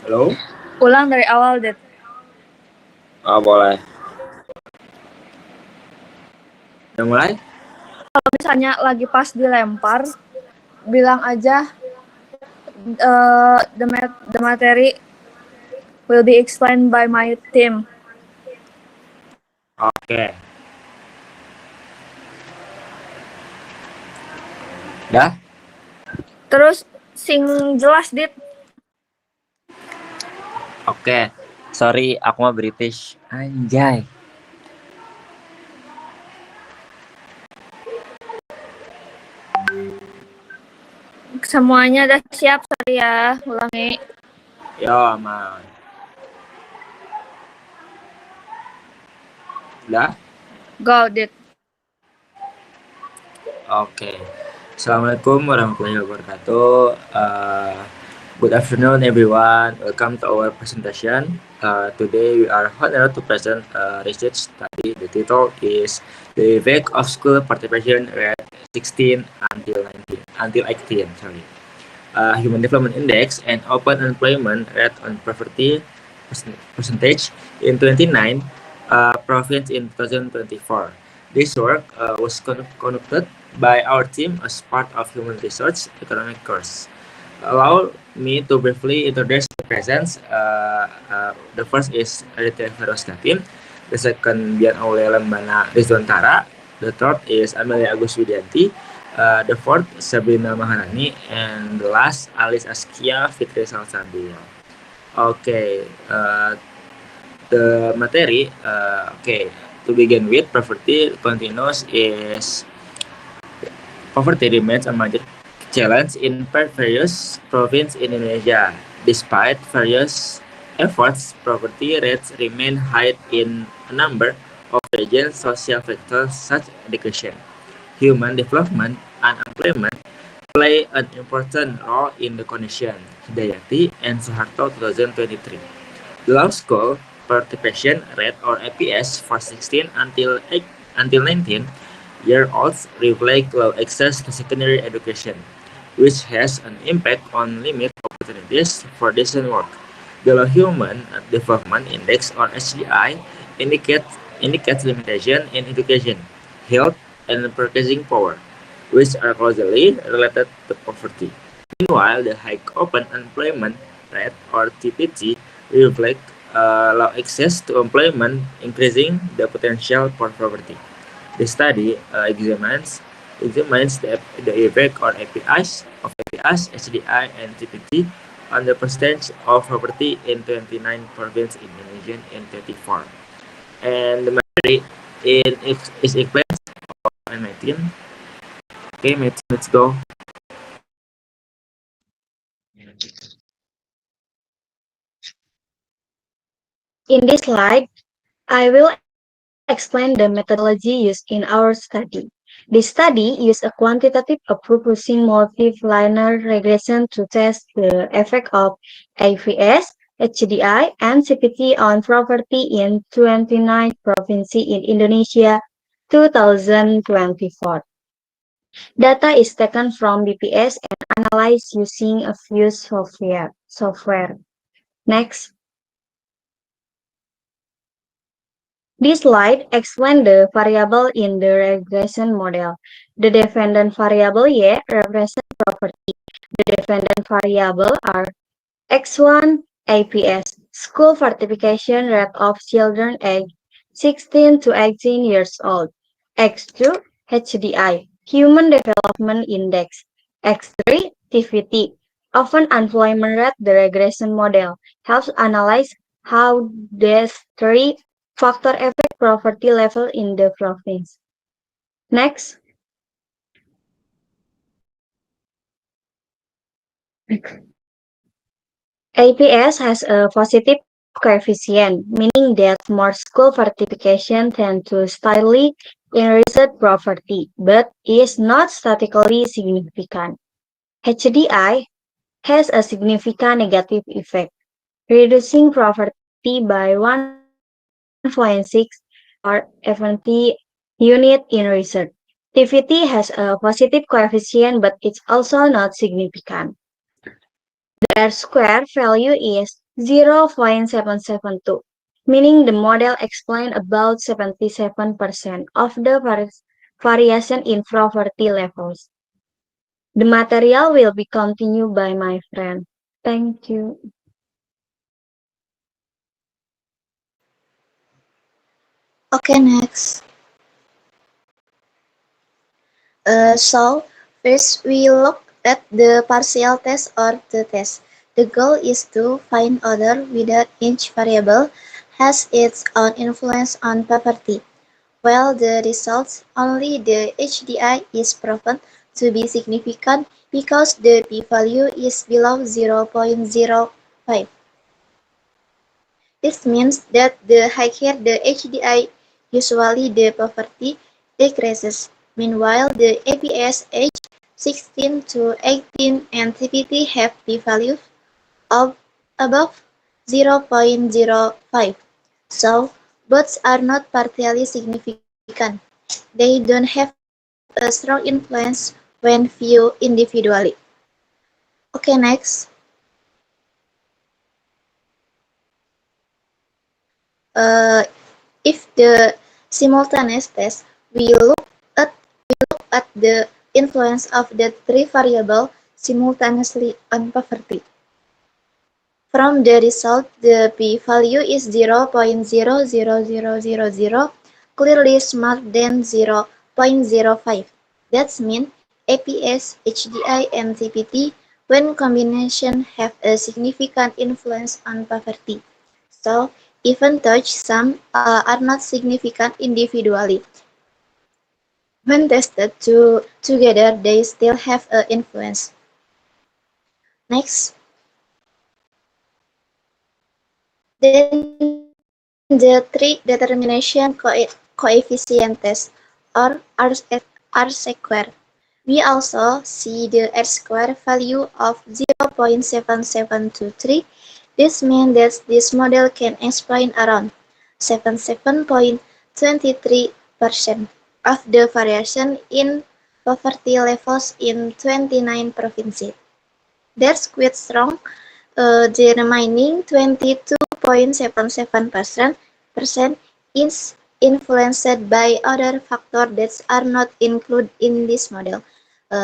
Halo? Ulang dari awal, Det. Oh, boleh. Udah mulai? Kalau misalnya lagi pas dilempar, bilang aja the material will be explained by my team. Oke. Dah? Terus sing jelas, Dit. Oke. Sorry, aku mah British. Anjay. Semuanya udah siap, sorry ya. Ulangi. Yo, aman. Dah? Go, Dit. Oke. Assalamualaikum warahmatullahi wabarakatuh. Good afternoon, everyone. Welcome to our presentation. Today we are honored to present a research study. The title is The Effect of School Participation Rate 16 until 18. Sorry. Human Development Index and Open Employment Rate on Poverty percentage in 29 province in 2024. This work was conducted by our team as part of Human Resource Economic course. Allow me to briefly introduce the presents. The first is Aditya Ferostatin, the second Bian Aulia Lembana Rizwantara, the third is Amelia Agus Widianti, the fourth Sabrina Maharani, and the last Alice Askia Fitri Salsabila. Okay, the materi. Okay, to begin with, poverty continues is poverty remains a major challenge in various provinces in Indonesia. Despite various efforts, poverty rates remain high in a number of regions. Social factors such as education, human development, and employment play an important role in the condition. Hidayati and Soeharto 2023. The low school participation rate or APS for 16 until 19-year-olds reflect low access to secondary education, which has an impact on limited opportunities for decent work. The Low Human Development Index or HDI indicates limitation in education, health, and purchasing power, which are closely related to poverty. Meanwhile, the high open employment rate or TPT reflect low access to employment, increasing the potential for poverty. The study examines the effect on APIs of APIs, HDI, and TPT on the percentage of poverty in 29 provinces in Indonesia in 24. And the material is explained on 19. Okay, let's go. In this slide, I will explain the methodology used in our study. The study used a quantitative approach using multi-linear regression to test the effect of AVS, HDI, and CPT on poverty in 29 provinces in Indonesia 2024. Data is taken from BPS and analyzed using a few software. Next. This slide explains the variable in the regression model. The dependent variable Y represents property. The dependent variable are X1 APS, school participation rate of children aged 16 to 18 years old. X2 HDI, Human Development Index. X3 TVT, Open Employment Rate. The regression model helps analyze how these three factor affect poverty level in the province. Next. APS has a positive coefficient, meaning that more school participation tend to slightly increase poverty, but is not statistically significant. HDI has a significant negative effect, reducing poverty by 1.6 or 70 unit in research. TVT has a positive coefficient, but it's also not significant. The R-square value is 0.772, meaning the model explained about 77% of the variation in poverty levels. The material will be continued by my friend. Thank you. Okay, next. So first we look at the partial test or the test. The goal is to find order whether each variable has its own influence on poverty. While the results, only the HDI is proven to be significant because the p-value is below 0.05. This means that the higher the HDI, usually the poverty decreases. Meanwhile, the APS age 16 to 18 and TPT have p-values of above 0.05. So, both are not partially significant. They don't have a strong influence when viewed individually. Okay, next. Uh, if the simultaneous test, we look at the influence of the three variables simultaneously on poverty. From the result, the p-value is 0.00000, clearly smaller than 0.05. That means APS, HDI, and TPT, when combination, have a significant influence on poverty. So, even though some are not significant individually, when tested together, they still have an influence. Next. Then the three determination coefficient test or R-square. We also see the R-square value of 0.7723. This means that this model can explain around 77.23% of the variation in poverty levels in 29 provinces. That's quite strong. The remaining 22.77% is influenced by other factors that are not included in this model,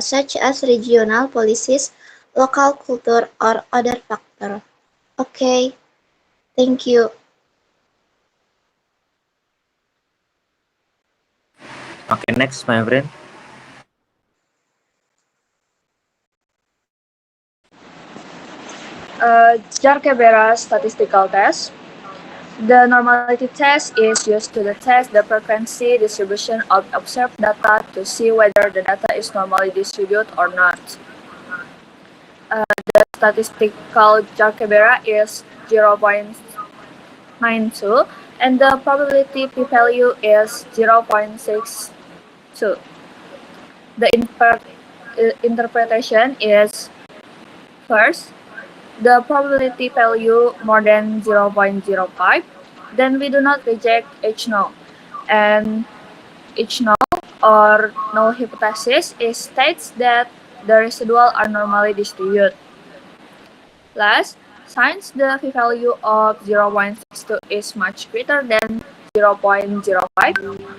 such as regional policies, local culture, or other factors. Okay, thank you. Okay, next, my friend. Jarque-Bera statistical test. The normality test is used to detect the frequency distribution of observed data to see whether the data is normally distributed or not. The statistical Jarque-Bera is 0.92 and the probability p-value is 0.62. The interpretation is first, the probability value more than 0.05, then we do not reject H null. And H null or null hypothesis states that the residual are normally distributed. Last, since the p-value of 0.62 is much greater than 0.05,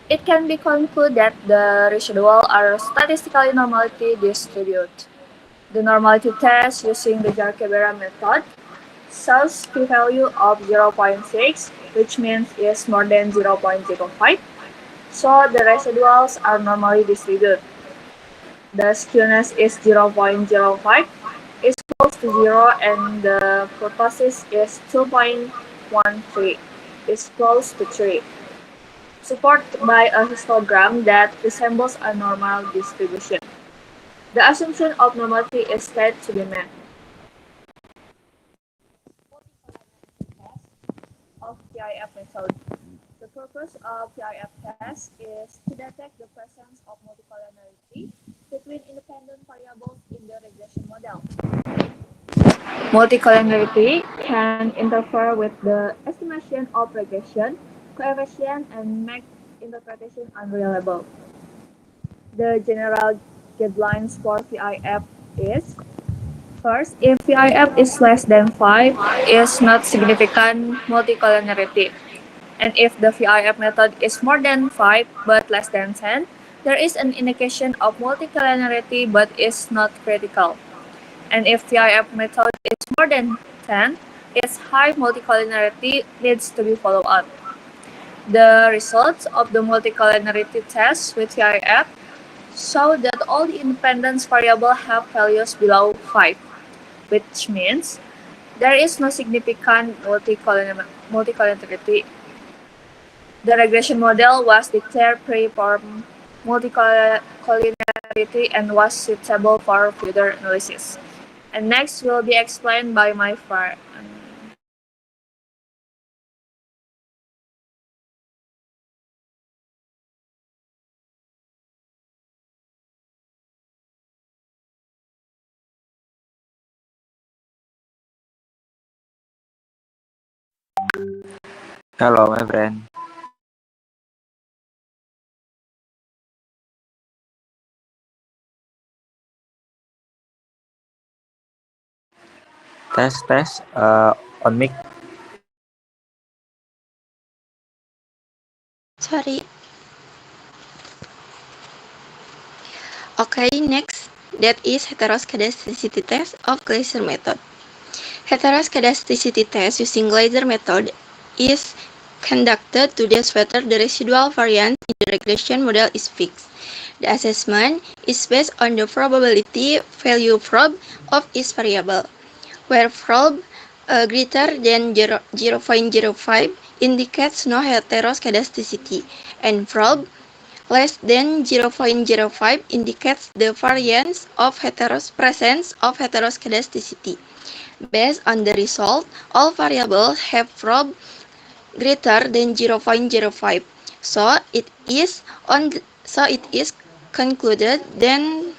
it can be concluded that the residual are statistically normally distributed. The normality test using the Jarque-Bera method shows p-value of 0.6, which means is more than 0.05. So the residuals are normally distributed. The skewness is 0.05, is close to 0, and the kurtosis is 2.13, is close to 3. Supported by a histogram that resembles a normal distribution. The assumption of normality is said to be met. Of PIF method. The purpose of PIF test is to detect the presence of multicollinearity between independent variables in the regression model. Multicollinearity can interfere with the estimation of regression coefficient and make interpretation unreliable. The general guidelines for PIF is First, if VIF is less than 5, is not significant multicollinearity. And if the VIF method is more than 5 but less than 10, there is an indication of multicollinearity but is not critical. And if VIF method is more than 10, its high multicollinearity needs to be followed up. The results of the multicollinearity test with VIF show that all the independence variables have values below 5, which means there is no significant multicollinearity. The regression model was declared free from multicollinearity and was suitable for further analysis. And next will be explained by my friend. Hello, my friend. Tes, on mic. Sorry. Okay, next, that is heteroscedasticity test of Glaser method. Heteroscedasticity test using Glaser method is conducted to test whether the residual variance in the regression model is fixed. The assessment is based on the probability value probe of each variable, where probe greater than 0.05 indicates no heteroscedasticity, and probe less than 0.05 indicates the presence of heteroscedasticity. Based on the result, all variables have probe greater than 0.05. So it is concluded then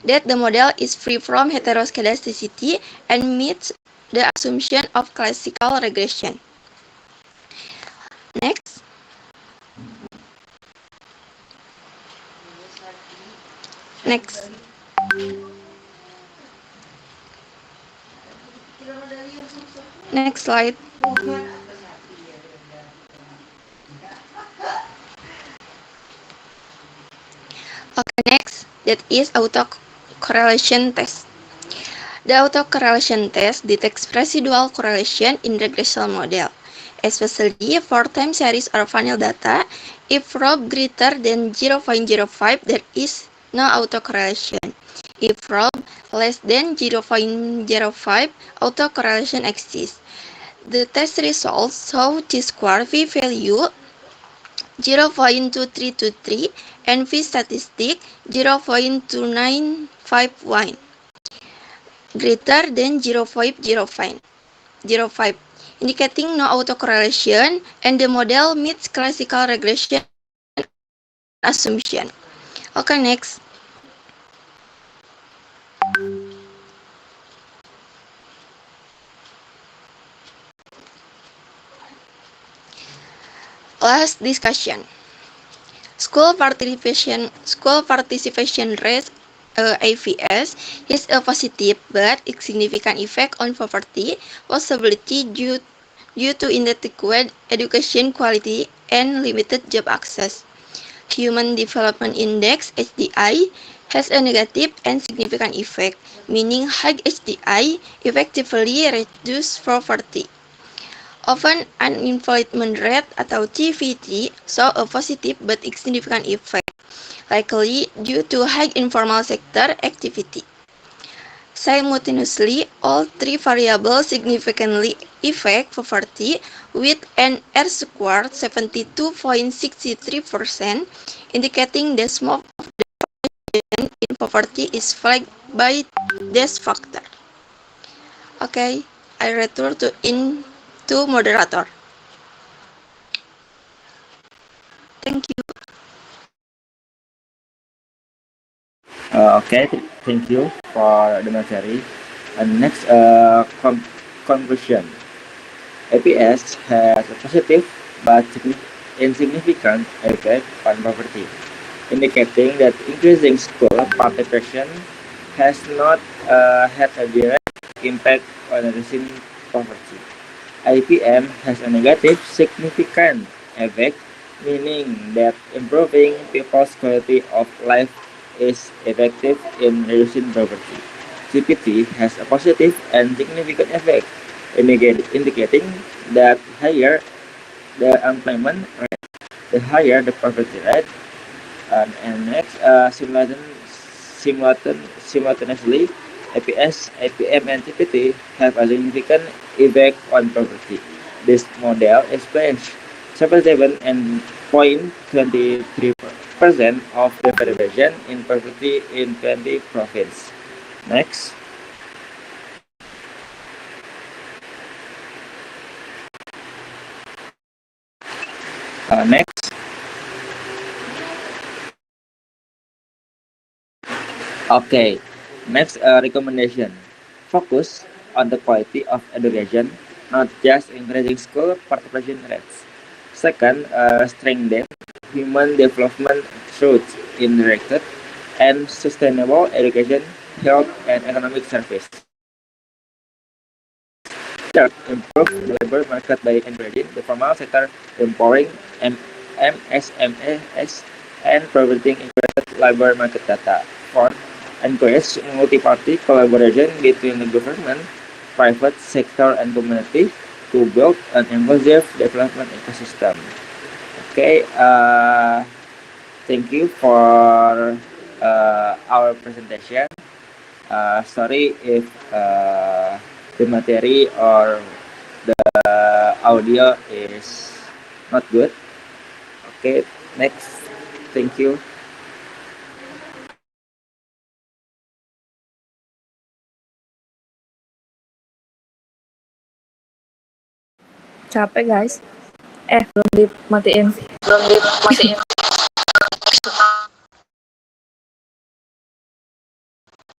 that the model is free from heteroscedasticity and meets the assumption of classical regression. Next. Next slide. Okay, next, that is autocorrelation test. The autocorrelation test detects residual correlation in regression model, especially for time series or final data. If probe greater than 0.05, there is no autocorrelation. If probe less than 0.05, autocorrelation exists. The test results show t-square p-value 0.2323 and p-statistic 0.2951 greater than 0.05, indicating no autocorrelation, and the model meets classical regression assumption. Okay, next. Last discussion. School participation rate AVS is a positive but insignificant effect on poverty, possibility due to inadequate education quality and limited job access. Human Development Index (HDI) has a negative and significant effect, meaning high HDI effectively reduces poverty. Often, unemployment rate atau TVT show a positive but insignificant effect, likely due to high informal sector activity. Simultaneously, all three variables significantly affect poverty, with an R-squared 72.63%, indicating the smoke of the population in poverty is flagged by this factor. Okay, I return to moderator. Thank you. Okay, thank you for the material. And next, conclusion. APS has a positive but insignificant effect on poverty, indicating that increasing school participation has not had a direct impact on reducing poverty. IPM has a negative significant effect, meaning that improving people's quality of life is effective in reducing poverty. CPT has a positive and significant effect, indicating that higher the employment rate, the higher the poverty rate. And next, simultaneously, APS, APM, and TPT have a significant effect on poverty. This model explains 77 and 0.23% of the variation in poverty in 20 provinces. Next. Next. Okay. Next recommendation. Focus on the quality of education, not just increasing school participation rates. Second, strengthen human development through indirected and sustainable education, health, and economic service. Third, improve the labor market by encouraging the formal sector, empowering MSMEs, and providing integrated labor market data. Fourth, encourage multi-party collaboration between the government, private sector, and community to build an inclusive development ecosystem. Okay, thank you for our presentation. Sorry if the material or the audio is not good. Okay, next. Thank you. Capek guys. Belum dimatiin. Belum dimatiin.